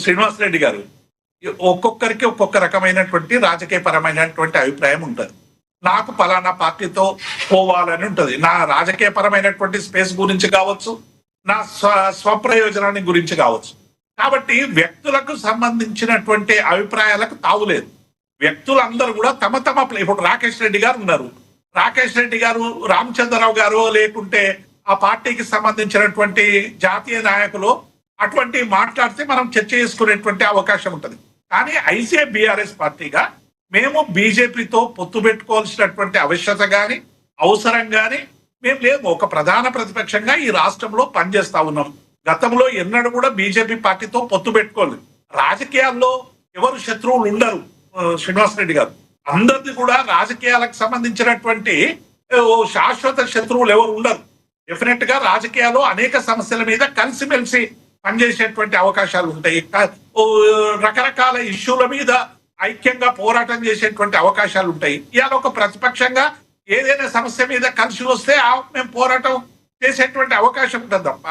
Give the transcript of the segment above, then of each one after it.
శ్రీనివాస్ రెడ్డి గారు, ఒక్కొక్కరికి ఒక్కొక్క రకమైనటువంటి రాజకీయ పరమైనటువంటి అభిప్రాయం ఉంటుంది. నాకు పలానా పార్టీతో పోవాలని ఉంటుంది. నా రాజకీయ పరమైనటువంటి స్పేస్ గురించి కావచ్చు, నా స్వప్రయోజనాన్ని గురించి కావచ్చు. కాబట్టి వ్యక్తులకు సంబంధించినటువంటి అభిప్రాయాలకు తావులేదు. వ్యక్తులందరూ కూడా తమ తమ ఇప్పుడు రాకేష్ రెడ్డి గారు ఉన్నారు. రాకేష్ రెడ్డి గారు, రామచంద్రరావు గారు, లేకుంటే ఆ పార్టీకి సంబంధించినటువంటి జాతీయ నాయకులు అటువంటి మాట్లాడితే మనం చర్చ చేసుకునేటువంటి అవకాశం ఉంటుంది. కానీ ఐసీఏ బీఆర్ఎస్ పార్టీగా మేము బీజేపీతో పొత్తు పెట్టుకోవాల్సినటువంటి ఆవశ్యకత కానీ అవసరం కానీ మేము లేదు. ఒక ప్రధాన ప్రతిపక్షంగా ఈ రాష్ట్రంలో పనిచేస్తా ఉన్నాం. గతంలో ఎన్నడూ కూడా బీజేపీ పార్టీతో పొత్తు పెట్టుకోలేదు. రాజకీయాల్లో ఎవరు శత్రువులు ఉండరు. శ్రీనివాస్ రెడ్డి గారు, అందరిది కూడా రాజకీయాలకు సంబంధించినటువంటి శాశ్వత శత్రువులు ఎవరు ఉండరు. డెఫినెట్ గా రాజకీయాల్లో అనేక సమస్యల మీద కలిసిమెలిసి పనిచేసేటువంటి అవకాశాలు ఉంటాయి. రకరకాల ఇష్యూల మీద ఐక్యంగా పోరాటం చేసేటువంటి అవకాశాలు ఉంటాయి. ఇవాళ ఒక ప్రతిపక్షంగా ఏదైనా సమస్య మీద కలిసి వస్తే మేము పోరాటం చేసేటువంటి అవకాశం ఉంటుంది తప్ప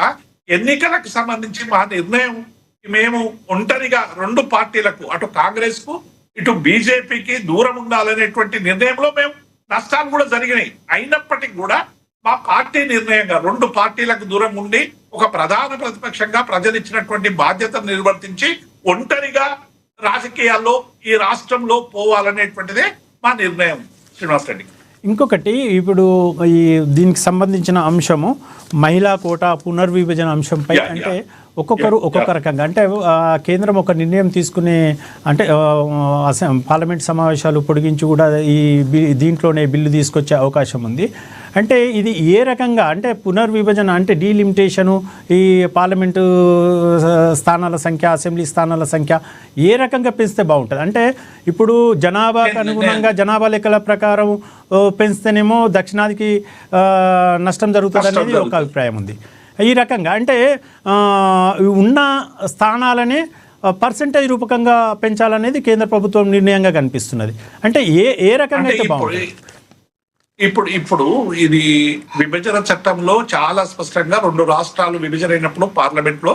ఎన్నికలకు సంబంధించి మా నిర్ణయం మేము ఒంటరిగా రెండు పార్టీలకు, అటు కాంగ్రెస్ కు ఇటు బీజేపీకి దూరం ఉండాలనేటువంటి నిర్ణయంలో మేము నష్టాలు కూడా జరిగినాయి. అయినప్పటికీ కూడా మా పార్టీ నిర్ణయంగా రెండు పార్టీలకు దూరం ఉండి ఒక ప్రధాన ప్రతిపక్షంగా ప్రజలు ఇచ్చినటువంటి బాధ్యతను నిర్వర్తించి ఒంటరిగా రాజకీయాల్లో ఈ రాష్ట్రంలో పోవాలనేటువంటిదే మా నిర్ణయం. శ్రీనివాస్ రెడ్డి, ఇంకొకటి ఇప్పుడు ఈ దీనికి సంబంధించిన అంశము మహిళా కోటా పునర్విభజన అంశంపై అంటే ఒక్కొక్కరు ఒక్కొక్క రకంగా అంటే కేంద్రం ఒక నిర్ణయం తీసుకునే అంటే పార్లమెంట్ సమావేశాలు పొడిగించి కూడా ఈ దీంట్లోనే బిల్లు తీసుకొచ్చే అవకాశం ఉంది. అంటే ఇది ఏ రకంగా అంటే పునర్విభజన అంటే డీలిమిటేషను, ఈ పార్లమెంటు స్థానాల సంఖ్య, అసెంబ్లీ స్థానాల సంఖ్య ఏ రకంగా పెంచితే బాగుంటుంది? అంటే ఇప్పుడు జనాభాకు అనుగుణంగా జనాభా లెక్కల ప్రకారం పెంచితేనేమో దక్షిణాదికి నష్టం జరుగుతుంది అనేది ఒక అభిప్రాయం ఉంది. ఈ రకంగా అంటే ఉన్న స్థానాలనే పర్సెంటేజ్ రూపకంగా పెంచాలనేది కేంద్ర ప్రభుత్వం నిర్ణయంగా కనిపిస్తున్నది. అంటే ఏ రకంగా అయితే బాగుంటుంది? ఇప్పుడు ఇది విభజన చట్టంలో చాలా స్పష్టంగా రెండు రాష్ట్రాలు విభజన అయినప్పుడు పార్లమెంట్ లో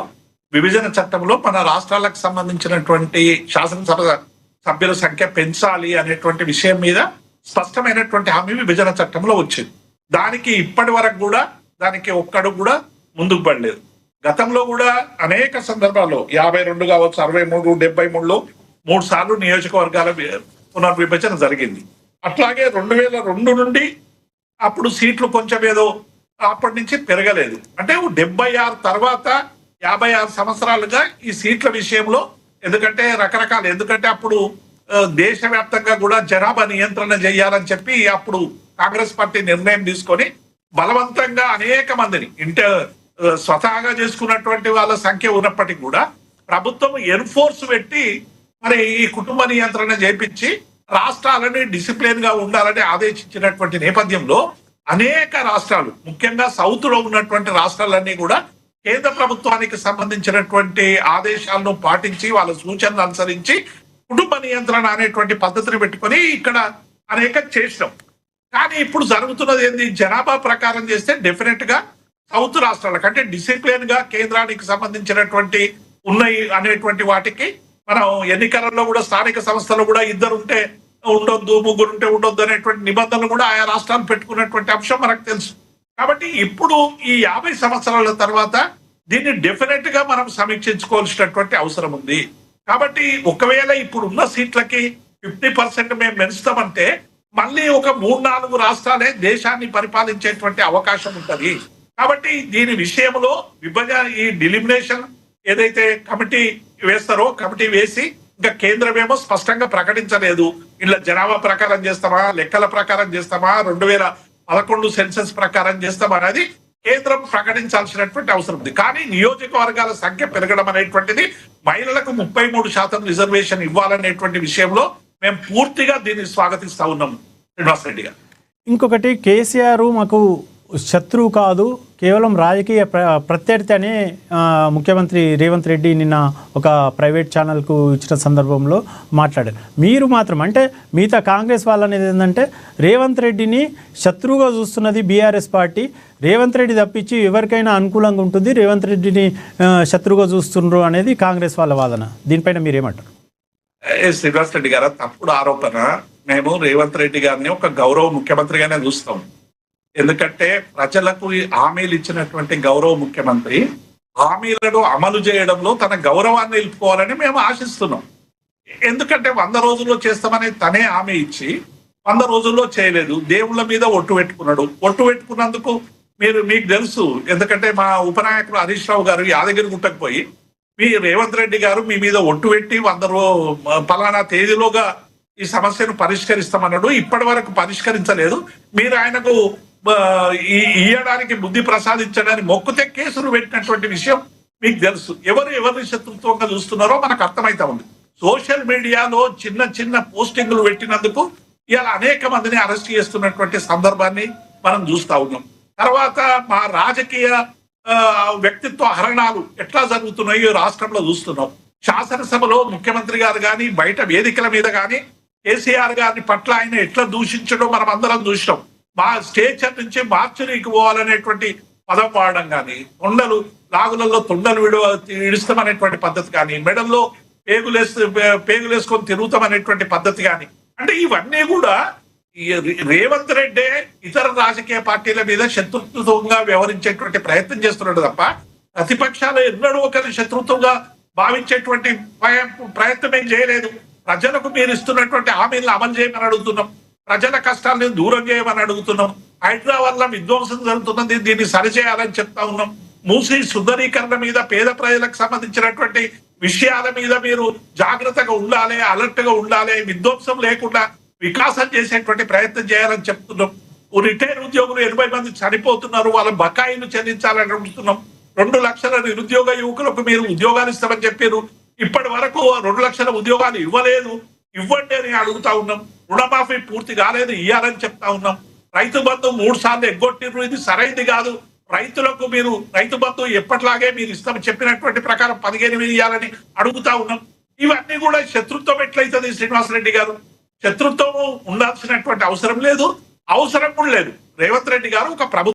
విభజన చట్టంలో మన రాష్ట్రాలకు సంబంధించినటువంటి శాసనసభ సభ్యుల సంఖ్య పెంచాలి అనేటువంటి విషయం మీద స్పష్టమైనటువంటి హామీ విభజన చట్టంలో వచ్చింది. దానికి ఇప్పటి వరకు కూడా దానికి ఒక్కడు కూడా ముందుకు పడలేదు. గతంలో కూడా అనేక సందర్భాల్లో 52 కావచ్చు, 63, 73లో 3 సార్లు నియోజకవర్గాల పునర్విభజన జరిగింది. అట్లాగే 2002 నుండి అప్పుడు సీట్లు కొంచెం ఏదో అప్పటి నుంచి పెరగలేదు. అంటే 76 తర్వాత 56 సంవత్సరాలుగా ఈ సీట్ల విషయంలో ఎందుకంటే అప్పుడు దేశవ్యాప్తంగా కూడా జనాభా నియంత్రణ చేయాలని చెప్పి అప్పుడు కాంగ్రెస్ పార్టీ నిర్ణయం తీసుకొని బలవంతంగా అనేక మందిని స్వతహాగా చేసుకున్నటువంటి వాళ్ళ సంఖ్య ఉన్నప్పటికీ కూడా ప్రభుత్వం ఎన్ఫోర్స్ పెట్టి మరి ఈ కుటుంబ నియంత్రణ చేపించి రాష్ట్రాలని డిసిప్లిన్ గా ఉండాలని ఆదేశించినటువంటి నేపథ్యంలో అనేక రాష్ట్రాలు, ముఖ్యంగా సౌత్ లో ఉన్నటువంటి రాష్ట్రాలన్నీ కూడా కేంద్ర ప్రభుత్వానికి సంబంధించినటువంటి ఆదేశాలను పాటించి వాళ్ళ సూచనలు అనుసరించి కుటుంబ నియంత్రణ అనేటువంటి పద్ధతిని పెట్టుకొని ఇక్కడ అనేక చేసినాం. కానీ ఇప్పుడు జరుగుతున్నది ఏంది? జనాభా ప్రకారం చేస్తే డెఫినెట్ గా సౌత్ రాష్ట్రాలకు అంటే డిసిప్లిన్ గా కేంద్రానికి సంబంధించినటువంటి ఉన్నాయి అనేటువంటి వాటికి మనం ఎన్నికలలో కూడా స్థానిక సంస్థలు కూడా 2 ఉంటే ఉండొద్దు, 3 ఉంటే ఉండొద్దు అనేటువంటి నిబంధనలు కూడా ఆయా రాష్ట్రాలు పెట్టుకున్నటువంటి అంశం మనకు తెలుసు. కాబట్టి ఇప్పుడు ఈ 50 సంవత్సరాల తర్వాత దీన్ని డెఫినెట్ గా మనం సమీక్షించుకోవాల్సినటువంటి అవసరం ఉంది. కాబట్టి ఒకవేళ ఇప్పుడు ఉన్న సీట్లకి 50% మేము పెంచుతామంటే మళ్ళీ ఒక 3-4 రాష్ట్రాలే దేశాన్ని పరిపాలించేటువంటి అవకాశం ఉంటుంది. కాబట్టి దీని విషయంలో ఈ డిలిమినేషన్ ఏదైతే కమిటీ వేస్తారో కమిటీ వేసి ఇంకా కేంద్రం ఏమో స్పష్టంగా ప్రకటించలేదు. ఇలా జనాభా ప్రకారం చేస్తామా, లెక్కల ప్రకారం చేస్తామా, 2011 సెన్సస్ ప్రకారం చేస్తామా అనేది కేంద్రం ప్రకటించాల్సినటువంటి అవసరం ఉంది. కానీ నియోజకవర్గాల సంఖ్య పెరగడం అనేటువంటిది మహిళలకు 33% రిజర్వేషన్ ఇవ్వాలనేటువంటి విషయంలో మేము పూర్తిగా దీన్ని స్వాగతిస్తా ఉన్నాం. శ్రీనివాస్ రెడ్డి గారు, ఇంకొకటి కేసీఆర్ మాకు శత్రువు కాదు, కేవలం రాజకీయ ప్రత్యర్థి అని ముఖ్యమంత్రి రేవంత్ రెడ్డి నిన్న ఒక ప్రైవేట్ ఛానల్కు ఇచ్చిన సందర్భంలో మాట్లాడారు. మీరు మాత్రం అంటే మిగతా కాంగ్రెస్ వాళ్ళనేది ఏంటంటే రేవంత్ రెడ్డిని శత్రువుగా చూస్తున్నది బీఆర్ఎస్ పార్టీ. రేవంత్ రెడ్డి తప్పించి ఎవరికైనా అనుకూలంగా ఉంటుంది, రేవంత్ రెడ్డిని శత్రువుగా చూస్తుండ్రు అనేది కాంగ్రెస్ వాళ్ళ వాదన. దీనిపైన మీరేమంటారు? శ్రీనివాస్ రెడ్డి గారు తప్పుడు ఆరోపణ. మేము రేవంత్ రెడ్డి గారిని ఒక గౌరవ ముఖ్యమంత్రిగానే చూస్తాం. ఎందుకంటే ప్రజలకు హామీలు ఇచ్చినటువంటి గౌరవ ముఖ్యమంత్రి హామీలను అమలు చేయడంలో తన గౌరవాన్ని నిలుపుకోవాలని మేము ఆశిస్తున్నాం. ఎందుకంటే 100 రోజుల్లో చేస్తామని తనే హామీ ఇచ్చి 100 రోజుల్లో చేయలేదు. దేవుళ్ళ మీద ఒట్టు పెట్టుకున్నాడు. ఒట్టు పెట్టుకున్నందుకు మీకు తెలుసు. ఎందుకంటే మా ఉపనాయకుడు హరీష్ రావు గారు యాదగిరి గుట్టకు పోయి మీ రేవంత్ రెడ్డి గారు మీ మీద ఒట్టు పెట్టి 100 పలానా తేదీలోగా ఈ సమస్యను పరిష్కరిస్తామన్నాడు. ఇప్పటి వరకు పరిష్కరించలేదు. మీరు ఆయనకు ఇయ్యడానికి బుద్ధి ప్రసాదించడానికి మొక్కుతే కేసులు పెట్టినటువంటి విషయం మీకు తెలుసు. ఎవరిని శత్రుత్వంగా చూస్తున్నారో మనకు అర్థమైతా ఉంది. సోషల్ మీడియాలో చిన్న చిన్న పోస్టింగ్లు పెట్టినందుకు ఇవాళ అనేక మందిని అరెస్ట్ చేస్తున్నటువంటి సందర్భాన్ని మనం చూస్తా ఉన్నాం. తర్వాత మా రాజకీయ వ్యక్తిత్వ హరణాలు ఎట్లా జరుగుతున్నాయో రాష్ట్రంలో చూస్తున్నాం. శాసనసభలో ముఖ్యమంత్రి గారు కానీ బయట వేదికల మీద కానీ కేసీఆర్ గారిని పట్ల ఆయన ఎట్లా దూషించడం మనం అందరం చూసినాం. మా స్టేచర్ నుంచి మార్చురీకి పోవాలనేటువంటి పదం వాడడం కానీ, తొండలు లాగులలో తొండలు ఇడుస్తామనేటువంటి పద్ధతి కానీ, మెడల్లో పేగులేసుకొని తిరుగుతామనేటువంటి పద్ధతి కానీ, అంటే ఇవన్నీ కూడా రేవంత్ రెడ్డే ఇతర రాజకీయ పార్టీల మీద శత్రుత్వంగా వ్యవహరించేటువంటి ప్రయత్నం చేస్తున్నాడు తప్ప ప్రతిపక్షాలు ఎన్నడూ ఒకరి శత్రుత్వంగా భావించేటువంటి ప్రయత్నం ఏం చేయలేదు. ప్రజలకు మీరు ఇస్తున్నటువంటి హామీలను అమలు చేయమని అడుగుతున్నాం. ప్రజల కష్టాలను దూరం చేయమని అడుగుతున్నాం. హైదరాబాద్ లో విధ్వంసం జరుగుతున్నది, దీన్ని సరిచేయాలని చెప్తా ఉన్నాం. మూసీ సుందరీకరణ మీద పేద ప్రజలకు సంబంధించినటువంటి విషయాల మీద మీరు జాగ్రత్తగా ఉండాలి, అలర్ట్ గా ఉండాలి, విధ్వంసం లేకుండా వికాసం చేసేటువంటి ప్రయత్నం చేయాలని చెప్తున్నాం. రిటైర్ ఉద్యోగులు 80 మంది చనిపోతున్నారు, వాళ్ళ బకాయిలు చెల్లించాలని అడుగుతున్నాం. 2 లక్షల నిరుద్యోగ యువకులకు మీరు ఉద్యోగాలు ఇస్తామని చెప్పారు. ఇప్పటి వరకు 2 లక్షల ఉద్యోగాలు ఇవ్వలేదు. ఇవ్వండి అని అడుగుతా ఉన్నాం. రుణమాఫీ పూర్తి కాలేదు, ఇవ్వాలని చెప్తా ఉన్నాం. రైతు బంధు 3 సార్లు ఎగ్గొట్టిర్రు, ఇది సరైనది కాదు. రైతులకు మీరు రైతు బంధు ఎప్పటిలాగే మీరు ఇస్తామని చెప్పినటువంటి ప్రకారం 15,000 ఇవ్వాలని అడుగుతా ఉన్నాం. ఇవన్నీ కూడా శత్రుత్వం ఎట్లయితుంది శ్రీనివాసరెడ్డి గారు? శత్రుత్వం ఉండాల్సినటువంటి అవసరం లేదు, అవసరం కూడా లేదు. రేవంత్ రెడ్డి గారు ఒక ప్రభుత్వం